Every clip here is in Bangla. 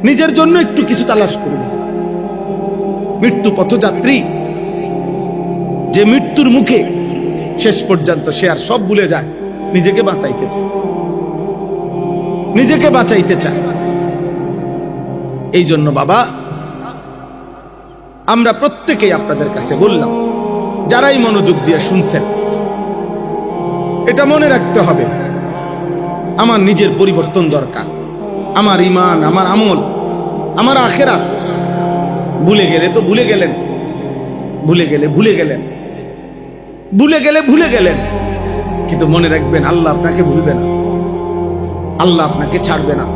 নিজের জন্য একটু কিছু তালাশ করুন। মৃত্যু পথযাত্রী, যে মৃত্যুর মুখে শেষ পর্যন্ত সে আর সব ভুলে যায়, নিজেকে বাঁচাইতে চায়, নিজেকে বাঁচাইতে চায়। এই জন্য বাবা, আমরা প্রত্যেকেই আপনাদের কাছে বললাম, যারাই মনোযোগ দিয়ে শুনছেন, এটা মনে রাখতে হবে, আমার নিজের পরিবর্তন দরকার। আমার ঈমান, আমার আমল, আমার আখিরাত ভুলে গেলে তো ভুলে গেলেন, ভুলে গেলে ভুলে গেলেন, ভুলে গেলে ভুলে গেলেন, কিন্তু মনে রাখবেন আল্লাহ আপনাকে ভুলবে না, আল্লাহ আপনাকে ছাড়বে না।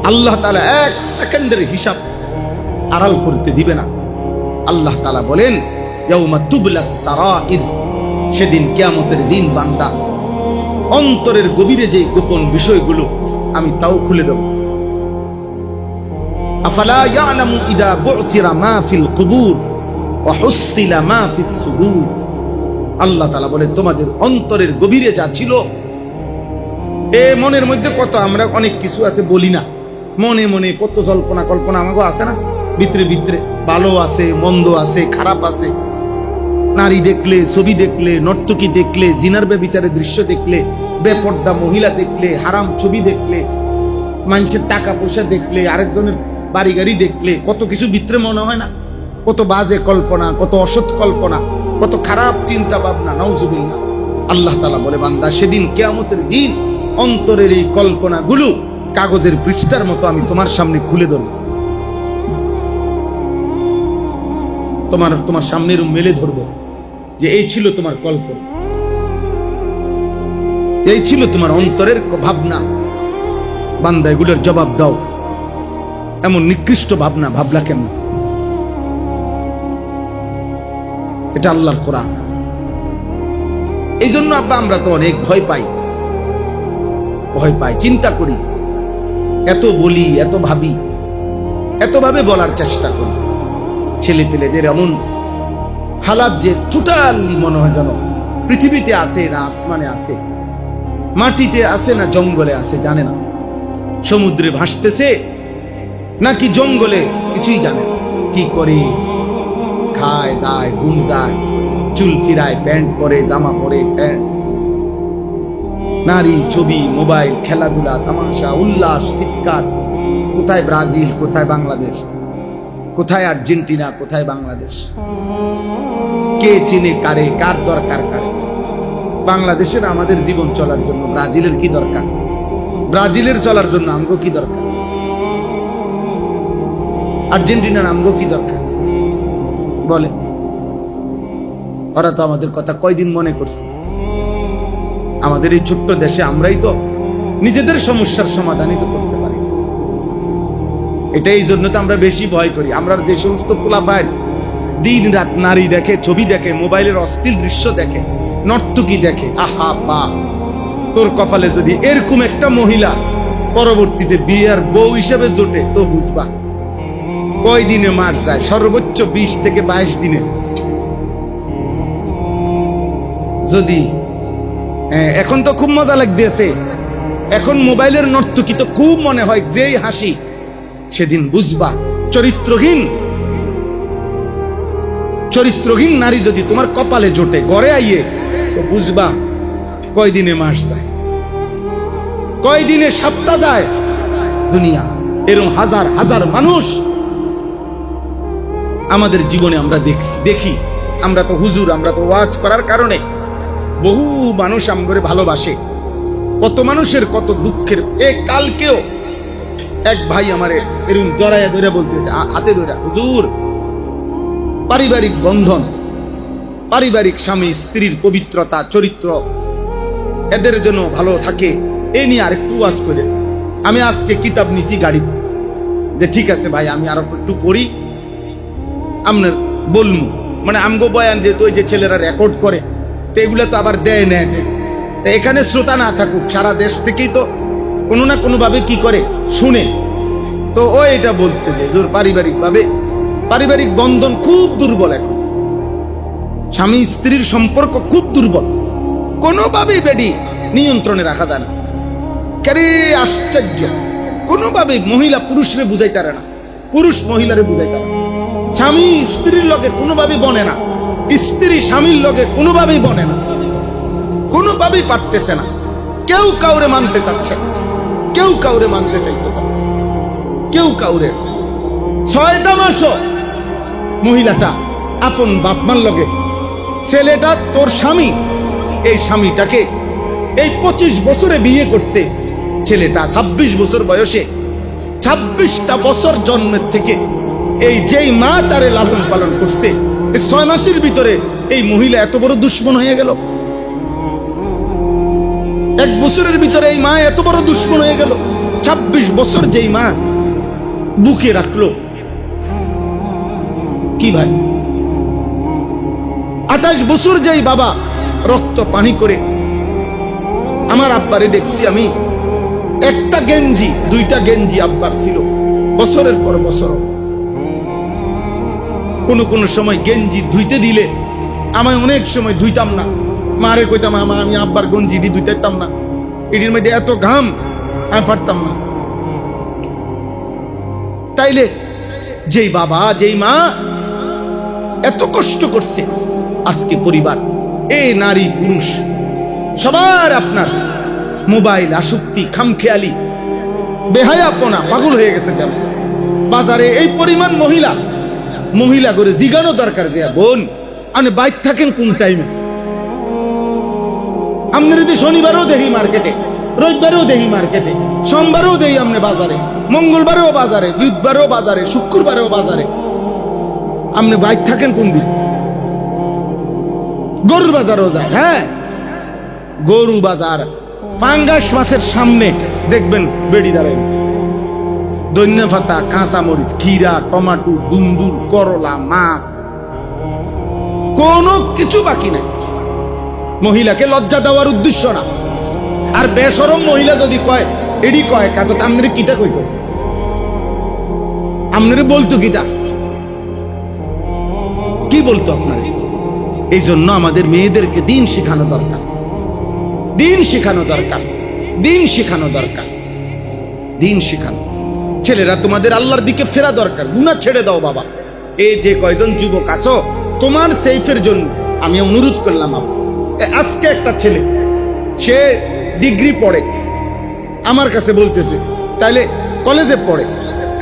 আল্লাহ তাআলা এক সেকেন্ডের হিসাব আড়াল করতে দিবে না। আল্লাহ তাআলা বলেন, ইয়াউমা তুবলাস সারাইর, সেদিন কিয়ামতের দিন বান্দা অন্তরের গভীরে যে গোপন বিষয়গুলো আমি তাও খুলে দেব। আফালা ইয়ালামু ইদা বু'থিরা মা ফিল কুবুর ওয়া হুসিলা মা ফিস সুদুর। আল্লাহ তাআলা বলে, তোমাদের অন্তরের গভীরে যা ছিল, এ মনের মধ্যে কত আমরা অনেক কিছু আছে বলি না, মনে মনে কত জল্পনা কল্পনা আমাকে আছে না, ভিতরে ভিতরে ভালো আছে, মন্দ আছে, খারাপ আছে। নারী দেখলে, ছবি দেখলে, নর্তকী দেখলে, জিনার ব্যভিচারের দৃশ্য দেখলে, বেপর্দা মহিলা দেখলে, হারাম ছবি দেখলে, মানুষের টাকা পয়সা দেখলে, আরেকজনের বাড়ি গাড়ি দেখলে, কত কিছু ভিতরে মনে হয় না, কত বাজে কল্পনা, কত অসৎ কল্পনা, কত খারাপ চিন্তা ভাবনা, নাউজুবিল্লাহ। আল্লাহ তাআলা বলে, বান্দা সেদিন কিয়ামতের দিন অন্তরের এই কল্পনাগুলো কাগজের পৃষ্ঠার মতো আমি তোমার সামনে খুলে ধরব, তোমার সামনে মেলে ধরবো, যে এই ছিল তোমার কল্পনা, এই ছিল তোমার অন্তরের ভাবনা। বান্দা এগুলোর জবাব দাও, এমন নিকৃষ্ট ভাবনা ভাবলা কেন? এটা আল্লাহর কোরআন। এই জন্য আব্বা আমরা তো অনেক ভয় পাই, ভয় পাই, চিন্তা করি, এত বলি, এত ভাবি, এত ভাবে বলার চেষ্টা করি। ছেলে পেলেদের এমন হালাত যে টোটালি মনে হয় যেন পৃথিবীতে আছে না আসমানে আছে, মাটিতে আছে না জঙ্গলে আছে, জানে না। সমুদ্রে ভাসতেছে নাকি জঙ্গলে, কিছুই জানে না। কি করে খায় দায়, ঘুম যায়, চুল ফিরায়, প্যান্ট পরে, জামা পরে, প্যান্ট, নারী, ছবি, মোবাইল, খেলাধুলা, তামাশা, উল্লাস, চিৎকার। কোথায় ব্রাজিল, কোথায় বাংলাদেশ, কোথায় আর্জেন্টিনা, কোথায় বাংলাদেশ? কে চিনে কারে, কার দরকার কারে? বাংলাদেশের আমাদের জীবন চলার জন্য ব্রাজিলের কি দরকার? ব্রাজিলের চলার জন্য আমগো কি দরকার? আর্জেন্টিনার আমগো কি দরকার? বলে, ওরা তো আমাদের কথা কয়দিন মনে করছে। আমাদের এই ছোট্ট দেশে আমরাই তো নিজেদের সমস্যার সমাধানই তো করতে পারি। এটা এই জন্য তো আমরা বেশি ভয় করি। আমরা যে সমস্ত পোলাপাইন দিন রাত নারী দেখে, ছবি দেখে, মোবাইলের অশ্লীল দৃশ্য দেখে, নর্তকী দেখে, আহা বা, তোর কপালে যদি এরকম একটা মহিলা পরবর্তীতে বিয়ের বউ হিসেবে জোটে তো বুঝবা কয় দিনে মার যায়, সর্বোচ্চ 20 থেকে 22 দিনে। যদি এখন তো খুব মজা লাগতেছে, এখন মোবাইলের নর্তকী তো খুব মনে হয় যেই হাসি, সেদিন বুঝবা চরিত্রহীন নারী যদি তোমার কপালে জোটে, ঘরে আইয়ে, তো বুঝবা কয়দিনে মাস যায়, কয়দিনে সপ্তাহ যায়। দুনিয়া এরকম হাজার হাজার মানুষ আমাদের জীবনে আমরা দেখি। আমরা তো হুজুর, আমরা তো ওয়াজ করার কারণে বহু মানুষ আমগরে ভালোবাসে। কত মানুষের কত দুঃখের। কালকেও এক ভাই আমারে এরকম জড়াইয়া ধরে বলতেছে, হাতে ধরে, হুজুর পারিবারিক বন্ধন, পারিবারিক স্বামী স্ত্রীর পবিত্রতা, চরিত্র এদের জন্য ভালো থাকে, এ নিয়ে আরেকটু ওয়াজ করে। আমি আজকে কিতাব নিছি গাড়ি, যে ঠিক আছে ভাই আমি আরো একটু পড়ি, আপনার বলমু, মানে আমগো বয়ান যেহেতু ওই যে ছেলেরা রেকর্ড করে, তো এগুলো তো আবার দেয় না। এখানে শ্রোতা না থাকুক, সারা দেশ থেকেই তো কোনো না কোনো ভাবে কি করে শুনে। তো ও এটা বলছে যে জোর পারিবারিক বন্ধন খুব দুর্বল, এখন স্বামী স্ত্রীর সম্পর্ক খুব দুর্বল, কোনোভাবেই বেডি নিয়ন্ত্রণে রাখা যায় না। আশ্চর্য, কোনোভাবে মহিলা পুরুষরে বুঝাইতারে না, পুরুষ মহিলারে বুঝাইতারে না, স্বামী স্ত্রীর লগে কোনোভাবেই বনে না, স্ত্রী স্বামীর লগে কোনোভাবেই বনে না, কোনোভাবেই পারতেছে না। কেউ কাউরে মানতে চাচ্ছে না, কেউ কাউরে মানতে চাইতেছে না, কেউ কাউরে। 6টা মাসও মহিলাটা আপন বাপমার লগে, ছেলেটা তোর স্বামী, এই স্বামীটাকে এই 25 বছরে বিয়ে করছে, ছেলেটা 26 বছর বয়সে, 26টা বছর জন্মের থেকে এই যেই মা তারে লালন পালন করছে, এই 6 মাসের ভিতরে এই মহিলা এত বড় দুশ্মন হয়ে গেল। 1 বছরের ভিতরে এই মা এত বড় দুশ্মন হয়ে গেল। 26 বছর যেই মা বুকে রাখলো, কি ভাই? 28 বছর যেই বাবা রক্ত পানি করে, আমার আব্বারে দেখছি আমি, একটা গেঞ্জি 2টা গেঞ্জি আব্বার ছিল বছরের পর বছর। কোন সময় গেঞ্জি ধুইতে দিলে আমি অনেক সময় ধুইতাম না, মারে কইতাম আমি আব্বার গেঞ্জি দিয়ে ধুইতাম না, এটির মধ্যে এত ঘাম আমি পারতাম না। তাইলে যেই বাবা যেই মা এত কষ্ট করছে, আজকে পরিবার, এই নারী পুরুষ সবার আপনার মোবাইল আসক্তি, খামখেয়ালি, বেহায়াপনা, পাগল হয়ে গেছে। যেন বাজারে এই পরিমাণ মহিলা করে জিগানো দরকার যে বোন আপনি বাইক থাকেন কোন টাইমে? আপনি যদি শনিবারও দেখি মার্কেটে, রবিবারেও দেখি মার্কেটে, সোমবারেও দেখি আপনি বাজারে, মঙ্গলবারেও বাজারে, বুধবারেও বাজারে, শুক্রবারেও বাজারে, আপনি বাইক থাকেন কোন দিন? গরুর বাজারও যায়, হ্যাঁ গরু বাজার, পাঙ্গাস মাছের সামনে দেখবেন বেড়ি দাঁড়াইছে, ধনিয়া পাতা, কাঁচা মরিচ, খিরা, টমাটো, দুন্দুল, করলা, মাছ, কোনো কিছু বাকি নাই। মহিলাকে লজ্জা দেওয়ার উদ্দেশ্য না। আর বেশরম মহিলা যদি কয় এডি কয় কা, তো আমনে কিতা কইত? আমনে বলতো কিতা? কি বলতো আপনার? এই জন্য আমাদের মেয়েদেরকে দিন শেখানো দরকার, দিন শেখানো দরকার, দিন শেখানো দরকার, দিন শেখানো। ছেলেরা তোমাদের আল্লাহর দিকে ফেরা দরকার, গুনাহ ছেড়ে দাও বাবা। এই যে কয়জন যুবক আছো, তোমার সেফের জন্য আমি অনুরোধ করলাম। আজকে একটা ছেলে, সে ডিগ্রি পড়ে, আমার কাছে বলতেছে, তাইলে কলেজে পড়ে,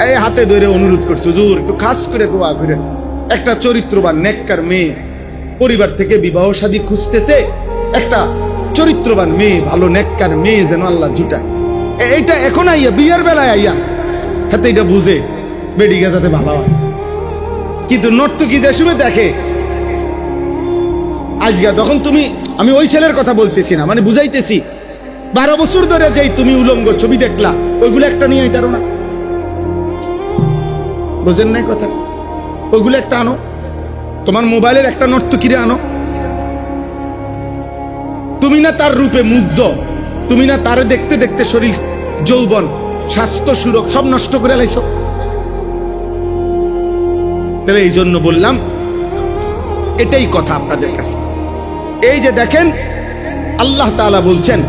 এই হাতে ধরে অনুরোধ করছে, হুজুর একটু খাস করে দোয়া করে, একটা চরিত্রবান নেককার মেয়ে, পরিবার থেকে বিবাহ শাদী খুঁজতেছে, একটা চরিত্রবান মেয়ে, ভালো নেককার মেয়ে যেন আল্লাহ জুটায়। এইটা এখন আইয়া বিয়ের বেলায় আইয়া হাতে এটা বুঝে বেডিকে যাতে ভালো হয়। কিন্তু নর্তকী যে সময় দেখে, আজকে তখন তুমি, আমি ওই ছেলের কথা বলতেছি না, মানে বুঝাইতেছি, 12 বছর ধরে যেই তুমি উলঙ্গ ছবি দেখলা, ওইগুলো একটা নিয়ে আইতারো না? বুঝেন নাই কথা? ওইগুলো একটা আনো, তোমার মোবাইলের একটা নর্তকীরে আনো। তুমি না তার রূপে মুগ্ধ, তুমি না তারে দেখতে দেখতে শরীর, যৌবন, স্বাস্থ্য, সুরক সব নষ্ট করে লাইছো। তাহলে এই জন্য বললাম, এটাই কথা আপনাদের কাছে। এই যে দেখেন, আল্লাহ তাআলা বলছেন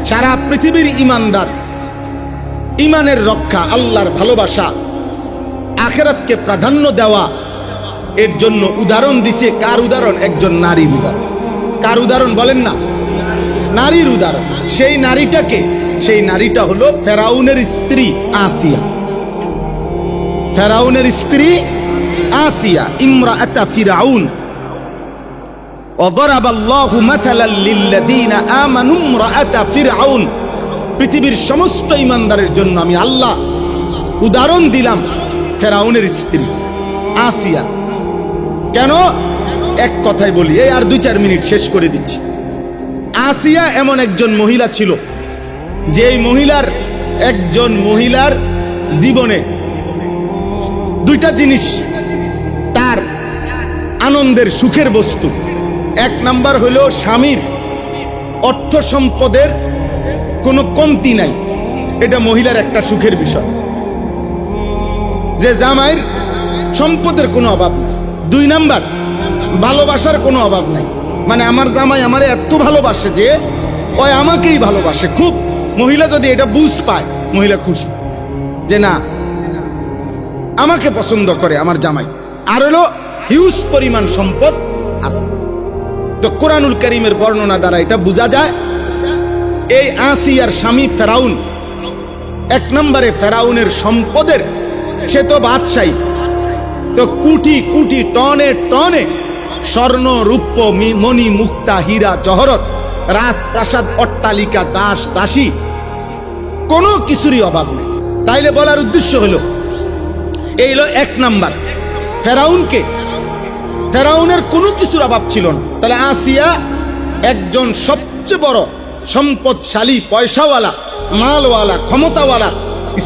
সারা পৃথিবীর ইমানদার, ইমানের রক্ষা, আল্লাহর ভালোবাসা, আখিরাতকে প্রাধান্য দেওয়া, এর জন্য উদাহরণ দিছে। কার উদাহরণ? একজন নারীর উদাহরণ। কার উদাহরণ বলেন না? নারীর উদাহরণ। সেই নারীটাকে, সেই নারীটা হলো ফেরাউনের স্ত্রী আসিয়া। ফেরাউনের স্ত্রী আসিয়া, ইমরাআতা ফিরাউন। ওয়াদরাবাল্লাহু মাসালাল লিল্লাযীনা আমানু ইমরাআতা ফিরাউন। পৃথিবীর সমস্ত ঈমানদারের জন্য আমি আল্লাহ উদাহরণ দিলাম ফেরাউনের স্ত্রী আসিয়া। কেন? এক কথাই বলি, এই আর 2-4 মিনিট শেষ করে দিচ্ছি। আসিয়া এমন একজন মহিলা ছিল, যে মহিলার, একজন মহিলার জীবনে 2টা জিনিস তার আনন্দের, সুখের বস্তু। 1 নাম্বার হলো স্বামীর অর্থ সম্পদের কোনো কমতি নাই, এটা মহিলার একটা সুখের বিষয়, যে জামাইয়ের সম্পদের কোনো অভাব নেই। 2 নাম্বার ভালোবাসার কোনো অভাব নাই, মানে আমার জামাই আমারে এত ভালোবাসে যে ওই আমাকেই ভালোবাসে খুব। মহিলা যদি এটা বুঝ পায়, মহিলা খুশি। যে না, আমাকে পছন্দ করে আমার জামাই, আর হলো হিউজ পরিমাণ সম্পদ আছে। তো কোরআনুল কারীমের বর্ণনা দ্বারা এটা বোঝা যায়, এই আসিয়ার স্বামী ফেরাউন, এক নম্বরে ফেরাউনের সম্পদের, সে তো বাদশাহী, তো কোটি কোটি টনে টনে স্বর্ণ রূপ্য মণি মুক্তা হীরা জহরত, রাজপ্রাসাদ অট্টালিকা দাস দাসী, কোনো কিছুরই অভাব নেই। তাইলে বলার উদ্দেশ্য হলো এই হলো এক নাম্বার, ফেরাউনের কোনো কিছুর অভাব ছিল না। তাহলে আসিয়া একজন সবচেয়ে বড় সম্পদশালী, পয়সাওয়ালা, মালওয়ালা, ক্ষমতাওয়ালা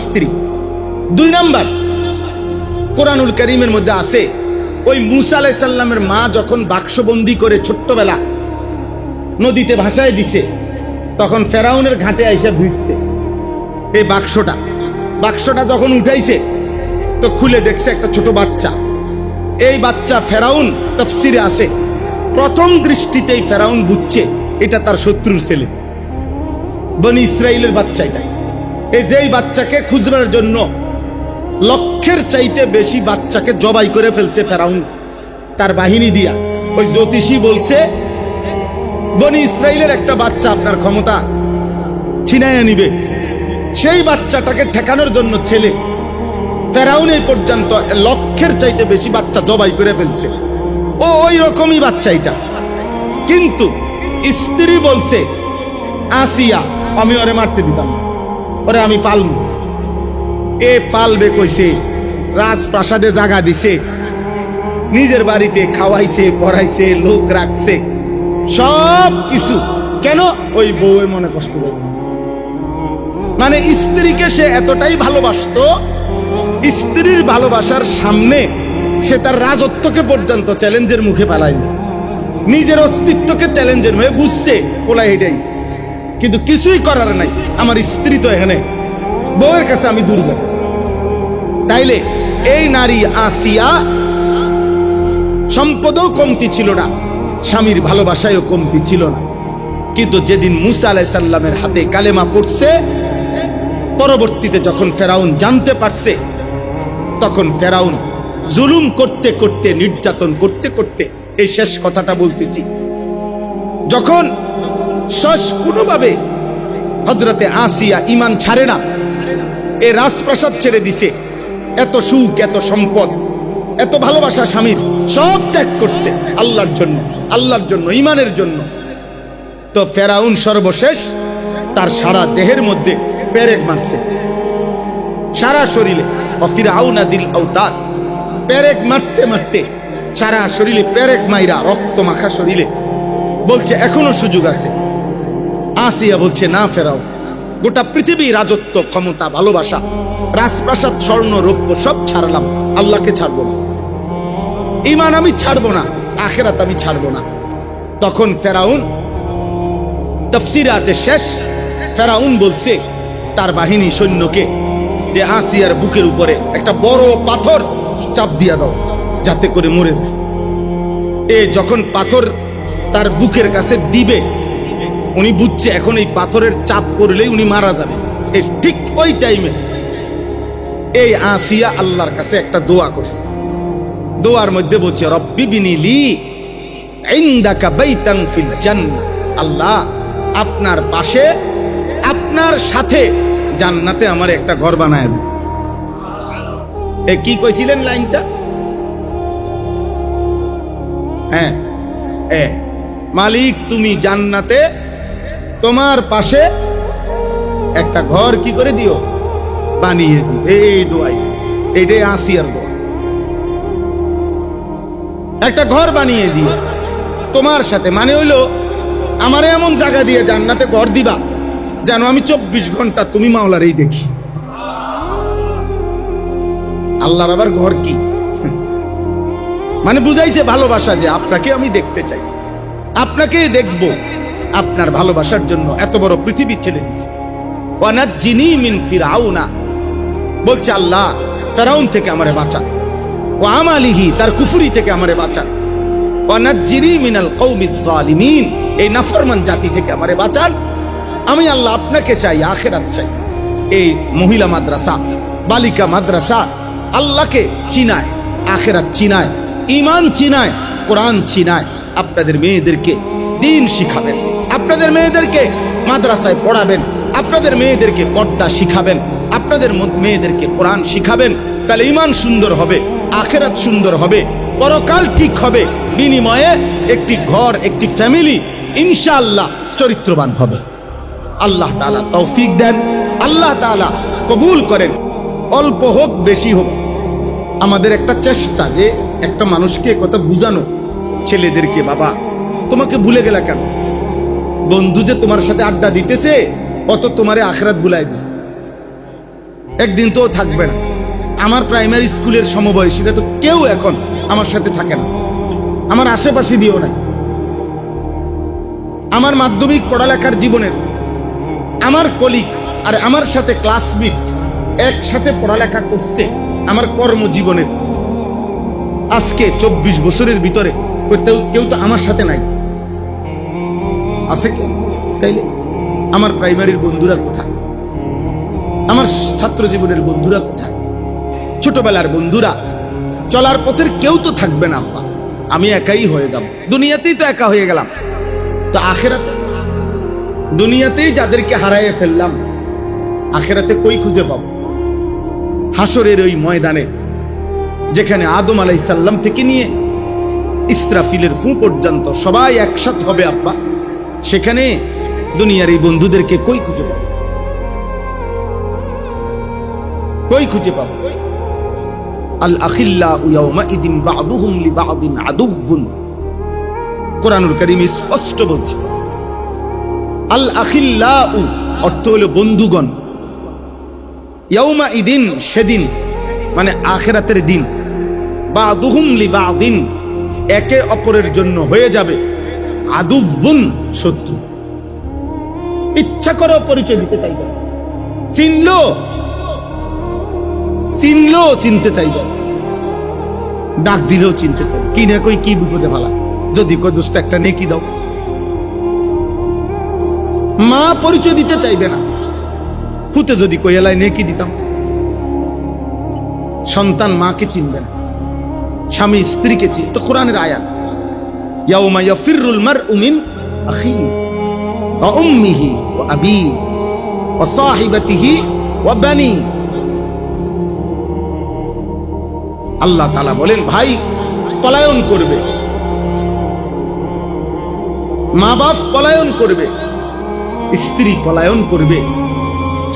স্ত্রী। দুই নাম্বার, কোরআনুল কারীমের মধ্যে আছে, ওই মূসা আলাইহিস সালামের মা যখন বাক্সবন্দি করে ছোট্টবেলা নদীতে ভাসায় দিছে, তখন ফেরাউনের ঘাটে আইসা ভিড়ছে এই বাক্সটা যখন উঠাইছে তো খুলে দেখছে একটা ছোট বাচ্চা। এই বাচ্চা ফেরাউন, তাফসিরে আছে, প্রথম দৃষ্টিতেই ফেরাউন বুঝছে এটা তার শত্রুর ছেলে, বনি ইসরাইলের বাচ্চা। এটা এই যেই বাচ্চাকে খুঁজবার জন্য লক্ষের চাইতে বেশি বাচ্চাকে জবাই করে ফেলছে ফেরাউন তার বাহিনী দিয়া। ওই জ্যোতিষী বলছে বনি ইসরাইলের একটা বাচ্চা আপনার ক্ষমতা ছিনাইয়া নিবে, সেই বাচ্চাটাকে ঠেকানোর জন্য ছেলে ফেরাউন এই পর্যন্ত লক্ষের চাইতে বেশি বাচ্চা জবাই করে ফেলছে। ও ওই রকমই বাচ্চা এটা। কিন্তু স্ত্রী বলছে আসিয়া, আমি ওরে মারতে দিতাম না, ওরে আমি পালবো। এ পালবে কইছে, রাজপ্রাসাদে জায়গা দিছে, নিজের বাড়িতে খাওয়াইছে, পড়াইছে, লোক রাখছে, সব কিছু। কেন? ওই বউয়ের মনে কষ্ট দেবে। মানে স্ত্রীকে সে এতটাই ভালোবাসতো, স্ত্রীর ভালোবাসার সামনে সে তার রাজত্বকে পর্যন্ত চ্যালেঞ্জের মুখে পালাইছে, নিজের অস্তিত্বকে চ্যালেঞ্জের মুখে বুঝছে পোলা এটাই। কিন্তু কিছুই করার নাই, আমার স্ত্রী তো এখানে, বউয়ের কাছে আমি দুর্বল। তাইলে এই নারী আসিয়া সম্পদও কমতি ছিল না, স্বামীর ভালোবাসায়ও কমতি ছিল না। কিন্তু যেদিন মূসা আলাইহিস সালামের হাতে কালেমা পড়ছে, পরবর্তীতে যখন ফেরাউন জানতে পারছে, তখন ফেরাউন জুলুম করতে করতে, নির্যাতন করতে করতে, এই শেষ কথাটা বলতেছি, যখন শেষ কোনোভাবে হযরতে আসিয়া ঈমান ছাড়ে না, এই রাজপ্রাসাদ ছেড়ে দিছে, এত সুখ, এত সম্পদ, এত ভালোবাসা স্বামীর, সব ত্যাগ করছে আল্লাহর জন্য, ঈমানের জন্য। তো ফেরাউন সর্বশেষ তার সারা দেহের মধ্যে পেরেক মারছে, সারা শরীরে, ফিরআউনা দিল আওতাদ, পেরেক মারতে মারতে সারা শরীরে পেরেক মাইরা, রক্ত মাখা শরীরে বলছে এখনো সুযোগ আছে। আসিয়া বলছে না ফেরাউন, গোটা পৃথিবী, রাজত্ব, ক্ষমতা, ভালোবাসা, রাজপ্রাসাদ, স্বর্ণ রৌপ্য সব ছাড়লাম, আল্লাহকে ছাড়বো না, ঈমান আমি ছাড়বো না, আখিরাত আমি ছাড়বো না। তখন ফেরাউন, তাফসীরে আছে শেষ, ফেরাউন বলছে তার বাহিনী সৈন্যকে যে আসিয়ার বুকের উপরে একটা বড় পাথর চাপ দিয়া দাও, যাতে করে মরে যায়। এ যখন পাথর তার বুকের কাছে দিবে, উনি বুঝছে এখন এই পাথরের চাপ পড়লেই উনি মারা যাবে। এই ঠিক ওই টাইমে এই আসিয়া আল্লাহর কাছে একটা দোয়া করছে। দোয়ার মধ্যে বলছে রব্বি বিনি লি ইনদাকা বাইতান ফিল জান্নাহ, আল্লাহ আপনার পাশে, আপনার সাথে জান্নাতে আমার একটা ঘর বানায় দেন। এ কি কইছিলেন লাইনটা? হ্যাঁ, মালিক তুমি জান্নাতে তোমার পাশে একটা ঘর কি করে দিও, বানিয়ে দিও। এই দোয়াই, এইটাই আসিয়ার দোয়া, একটা ঘর বানিয়ে দিও তোমার সাথে। মানে হইলো আমারে এমন জায়গা দিয়ে জান্নাতে ঘর দিবা যেন আমি 24 ঘন্টা তুমি মাওলারেই দেখি। আল্লাহর আবার ঘর কি? মানে বুঝাইছে ভালোবাসা, যে আপনাকে আমি দেখতে চাই, আপনাকেই দেখবো, আপনার ভালোবাসার জন্য এত বড় পৃথিবী ছেড়ে দিছে। ওয়ানাজ্জিনি মিন ফিরআউনা, বলছে আল্লাহ ফেরাউন থেকে আমারে বাঁচান, ওয়া আমালিহি, তার কুফরি থেকে আমারে বাঁচান, ওয়ানাজ্জিনি মিনাল কওমিজ জালিমিন, এই নাফরমান জাতি থেকে আমারে বাঁচান। আমি আল্লাহ আপনাকে চাই, আখিরাত চাই। এই মহিলা মাদ্রাসা বালিকা মাদ্রাসা আল্লাহকে চিনায়, আখিরাত চিনায়, ঈমান চিনায়, কোরআন চিনায়। আপনাদের মেয়েদেরকে দ্বীন শিখাবেন, আপনাদের মেয়েদেরকে মাদ্রাসায় পড়াবেন, আপনাদের মেয়েদেরকে পর্দা শিখাবেন, আপনাদের মেয়েদেরকে কোরআন শিখাবেন। তাহলে ঈমান সুন্দর হবে, আখিরাত সুন্দর হবে, পরকাল ঠিক হবে। বিনিময়ে একটি ঘর, একটি ফ্যামিলি ইনশাআল্লাহ চরিত্রবান হবে। আল্লাহ তাআলা তৌফিক দেন, আল্লাহ তাআলা কবুল করেন। অল্প হোক বেশি হোক আমাদের একটা চেষ্টা যে একটা মানুষকে কথা বুঝানো, ছেলেদেরকে, বাবা তোমাকে ভুলে গেলা কেন? বন্ধু যে তোমার সাথে আড্ডা দিতেছে অত তোমারে আখিরাত ভুলাই দিছে, একদিন তো থাকবে না। আমার প্রাইমারি স্কুলের সমবয়সীরা তো কেউ এখন আমার সাথে থাকে না, আমার আশেপাশে দিও নাই। আমার মাধ্যমিক পড়ালেখার জীবনের আমার কলিগ আর আমার সাথে ক্লাসমেট একসাথে পড়ালেখা করছে, আমার কর্মজীবনের আজকে 24 বছরের ভিতরে কেউ তো আমার সাথে নাই। আছে কেউ? তাইলে আমার প্রাইমারির বন্ধুরা কোথায়? আমার ছাত্র জীবনের বন্ধুরা কোথায়? ছোটবেলার বন্ধুরা? চলার পথের কেউ তো থাকবে না আব্বা, আমি একাই হয়ে যাব। দুনিয়াতেই তো একা হয়ে গেলাম, তো আখিরাতে? দুনিয়াতেই যাদেরকে হারাইয়ে ফেললাম, আখিরাতে কই খুঁজে পাবো? হাসরের ওই ময়দানে যেখানে আদম আলাইহিস সালাম থেকে নিয়ে ইসরাফিলের ফু পর্যন্ত সবাই একসাথে হবে আব্বা, সেখানে দুনিয়ার এই বন্ধুদেরকে কই খুঁজে পাবো? কই খুঁজে পাবো? আল আখিল্লাউ ইয়াউমাইদিন বা'দুহুম লিবা'দিন আদুউন, কোরআনুল কারীম স্পষ্ট বলছে। আল আখিল্লাউ অর্থ হলো বন্ধুগণ, ইয়াউমাইদিন সেদিন মানে আখিরাতের দিন, বা'দুহুম লিবা'দিন একে অপরের জন্য হয়ে যাবে আদুউন শত্রু। ইচ্ছা করে পরিচয় দিতে চাইবে, চিনলো চিনতে চাইবে, ডাক দিলেও চিনতে চাইবে, কি না কই কি বিপদে ফেলা, যদি কই দোস্ত একটা নেকি দাও। মা পরিচয় দিতে চাইবে না, ফুতে যদি কই এলাই নেকি দিতাম। সন্তান মাকে চিনবে না, স্বামী স্ত্রীকে চিনবে। তো কোরআনের আয়াত, ইয়াউমা ইয়াফিরুল মারউ মিন আখিহি ওয়া উম্মিহি ওয়া আবিহি ওয়া সাহিবাতিহি ওয়া বানি। আল্লাহ তাআলা বলেন ভাই পলায়ন করবে, মা বাপ পলায়ন করবে, স্ত্রী পলায়ন করবে,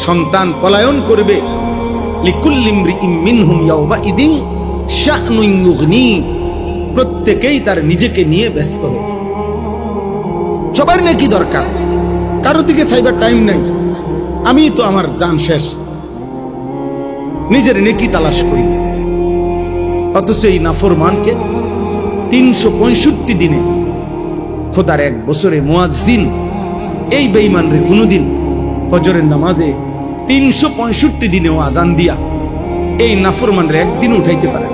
সন্তান পলায়ন করবে। লিকুল্লি ইমরিইম মিনহুম ইয়াউমাইদিন শা'নুন ইউগনি, প্রত্যেকেই তার নিজেকে নিয়ে ব্যস্ত হবে। সবার নেকি দরকার, কারো দিকে চাইবার টাইম নাই। আমি তো আমার জান শেষ, নিজের নেকি তালাশ করি। অথচ এই নাফরমানকে 365 দিনে, খোদার 1 বছরে মুয়াজ্জিন এই বেঈমান রে কোনদিন ফজরের নামাজে 365 দিনেও আজান দিয়া এই নাফরমান রে একদিন উঠাইতে পারে।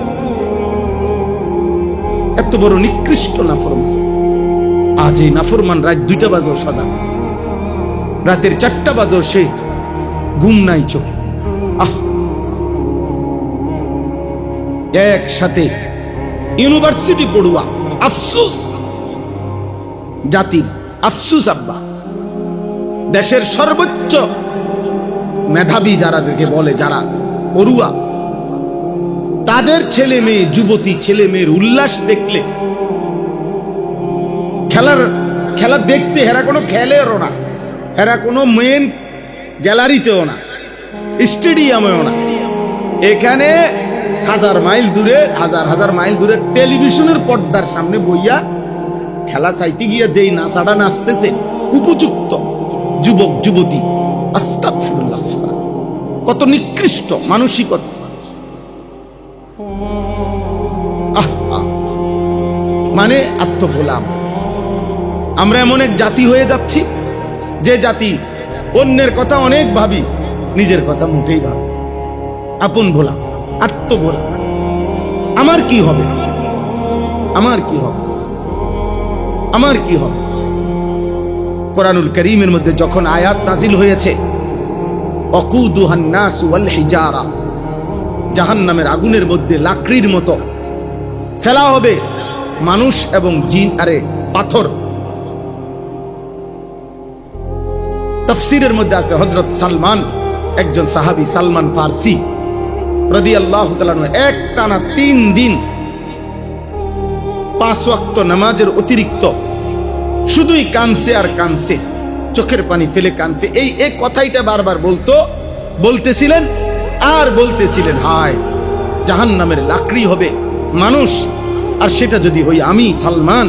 এত বড় নিকৃষ্ট নাফরমান। আজ এই নাফরমান রাত 2টা বাজো সাজা, রাতের 4টা বাজো সে ঘুম নাই চোখে। একসাথে ইউনিভার্সিটি পড়ুয়া, আফসোস জাতির, আফসোস আব্বা। দেশের সর্বোচ্চ মেধাবী যারাদেরকে বলে, যারা পড়ুয়া, তাদের ছেলে মেয়ে, যুবতী ছেলে মেয়ের উল্লাস দেখলে, খেলা দেখতে হেরা কোনো খেলেও না, হেরা কোনো মেন গ্যালারিতেও না, স্টেডিয়ামেও না, এখানে হাজার হাজার মাইল দূরে টেলিভিশনের পর্দার সামনে বইয়া খেলা চাইতে গিয়া যেই নাচাটা নাচতেছে উপযুক্ত যুবক যুবতী, আস্তাগফিরুল্লাহ, কত নিকৃষ্ট মানসিকতা। মানে আত্মগোলাম। আমরা এমন এক জাতি হয়ে যাচ্ছি যে জাতি অন্যের কথা অনেক ভাবি, নিজের কথা মোটেই ভাবি। আপন ভোলা, আত্মভোলা। আমার কি হবে, আমার কি হবে, আমার কি হবে? কোরআনুল কারীমের মধ্যে যখন আয়াত নাজিল হয়েছে, ওয়াকুদুহান নাস ওয়াল হিজারা, জাহান্নামের আগুনের মধ্যে লাকড়ির মতো ফেলা হবে মানুষ এবং জিন, পাথর। তাফসীরের মধ্যে আছে হযরত সালমান, একজন সাহাবী সালমান ফারসি রাদিয়াল্লাহু তাআলা আনহু, একটানা 3 দিন 5 ওয়াক্ত নামাজের অতিরিক্ত শুধুই কানছে আর কানছে, চোখের পানি ফেলে কানছে। এই কথাইটা বারবার বলতেছিলেন আর বলতেছিলেন, হায় জাহান্নামের লাকড়ি হবে মানুষ, আর সেটা যদি হই আমি সালমান,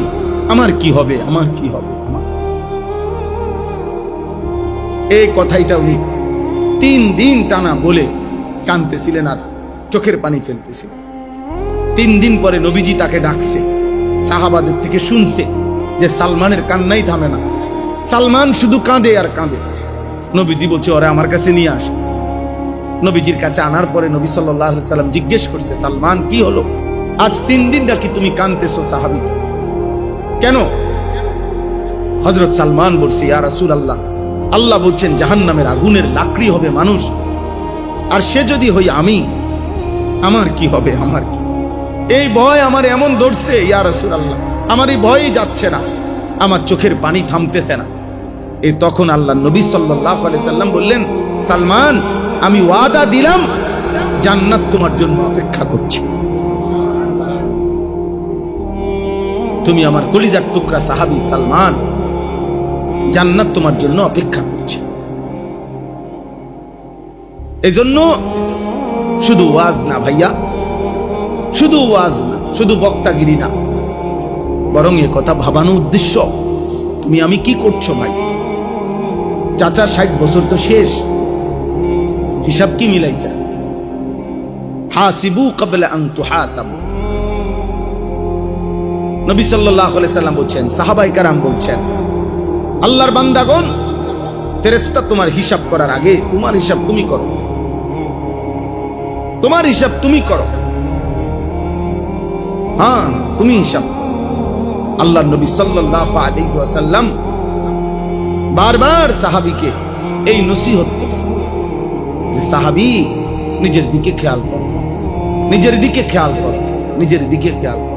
আমার কি হবে, আমার কি হবে। এই কথাইটা উনি 3 দিন টানা বলে কাঁদতেছিলেন আর চোখের পানি ফেলতেছিলেন। 3 দিন পরে নবীজি তাকে ডাকছে, সাহাবাদের থেকে শুনছে যে সালমানের কান্নাই থামে না, সালমান শুধু কাঁদে আর কাঁদে। নবীজি বলছে, ওরে আমার কাছে নিয়ে আস। নবীজির কাছে আনার পরে নবী সাল্লাল্লাহু আলাইহি সাল্লাম জিজ্ঞেস করছে, সালমান কি হলো, আজ 3 দিন নাকি তুমি কাঁদতেছো সাহাবী, কেন? হযরত সালমান বলছে, ইয়া রাসূলুল্লাহ, আল্লাহ বলছেন জাহান্নামের আগুনের লাকড়ি হবে মানুষ, আর সে যদি হই আমি, আমার কি হবে, আমার কি? এই ভয় আমার এমন ধরছে ইয়া রাসূলুল্লাহ, আমার এই ভয়ই যাচ্ছে না, আমার চোখের পানি থামতেছে না। এই তখন আল্লাহ নবী সাল্লাল্লাহু আলাইহি সাল্লাম বললেন, সালমান, আমি ওয়াদা দিলাম জান্নাত তোমার জন্য অপেক্ষা করছে। তুমি আমার কলিজার টুকরা সাহাবী সালমান, জান্নাত তোমার জন্য অপেক্ষা করছে। এজন্য শুধু ওয়াজ না ভাইয়া, শুধু ওয়াজ না, শুধু বক্তাগিরি না, বরং এ কথা ভাবানো উদ্দেশ্য তুমি আমি কি করছো ভাই। চাচার 60 বছর তো শেষ, হিসাব কি মিলাইছে? হাসিবু ক্বাবলা আন তুহাসাবু। নবী সাল্লাল্লাহু আলাইহি সাল্লাম বলছেন, সাহাবায়ে কেরাম বলছেন, আল্লাহর বান্দাগণ, ফেরেশতা তোমার হিসাব করার আগে তোমার হিসাব তুমি করো, তোমার হিসাব তুমি করো, হ্যাঁ তুমি হিসাব। আল্লাহর নবী সাল্লাল্লাহু আলাইহি ওয়াসাল্লাম বারবার সাহাবীকে এই নসিহত করছেন যে সাহাবী, নিজের দিকে খেয়াল করো, নিজের দিকে খেয়াল করো, নিজের দিকে খেয়াল করো।